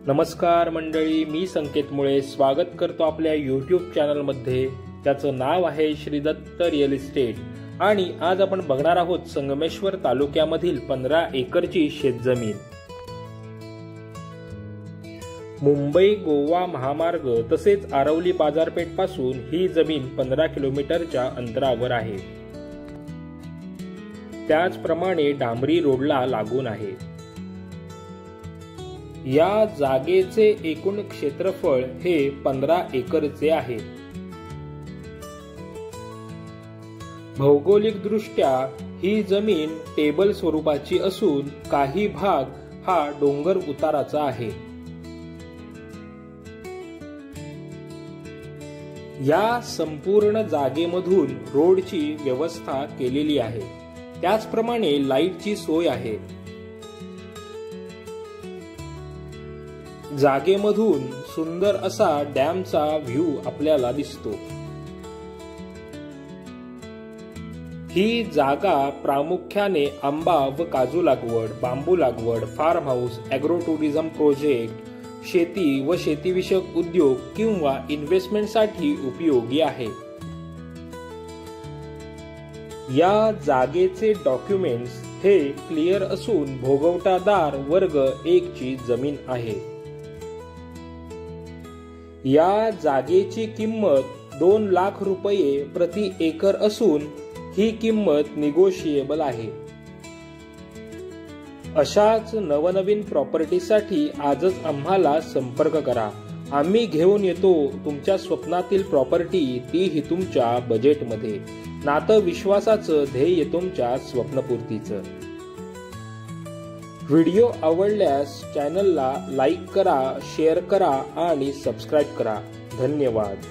नमस्कार मंडळी, मी संकेत मुळे स्वागत करतो आपल्या यूट्यूब चॅनलमध्ये, त्याचं नाव आहे श्री दत्त रिअल इस्टेट। आणि आज आपण बघणार आहोत संगमेश्वर तालुक्यामधील 15 एकरची शेतजमीन। मुंबई गोवा महामार्ग तसेच आरवली बाजारपेठ पासून ही जमीन 15 किलोमीटरच्या अंतरावर आहे। त्याचप्रमाणे डांबरी रोडला लागून आहे। या जागेचे एकूण क्षेत्रफळ हे 15 एकरचे आहे। भौगोलिक दृष्ट्या ही जमीन टेबल स्वरूपाची असून काही भाग हा डोंगर उताराचा आहे। या संपूर्ण जागेमधून रोडची व्यवस्था केलेली आहे। त्याचप्रमाणे लाईटची सोय आहे। जागेमधून सुंदर असा डॅमचा व्ह्यू आपल्याला दिसतो। ही जागा प्रामुख्याने आंबा व काजू लागवड, बांबू लागवड, farm house, agro tourism project, शेती व शेतीविषयक उद्योग किंवा इन्व्हेस्टमेंटसाठी उपयोगी आहे। या जागेचे डॉक्युमेंट्स हे क्लिअर असून भोगवटादार वर्ग 1 ची जमीन आहे। या जागेची किंमत 2 लाख रुपये प्रति एकर असून ही किंमत निगोशिएबल आहे। अशाच नवनवीन प्रॉपर्टीसाठी आजच आम्हाला संपर्क करा। आम्ही घेऊन येतो तुमच्या स्वप्नातील प्रॉपर्टी, तीही तुमच्या बजेटमध्ये। नातं विश्वासाचं ध्येय तुमच्या स्वप्नपूर्तीचं। व्हिडिओ आवडल्यास चॅनलला लाईक करा, शेअर करा आणि सबस्क्राईब करा। धन्यवाद।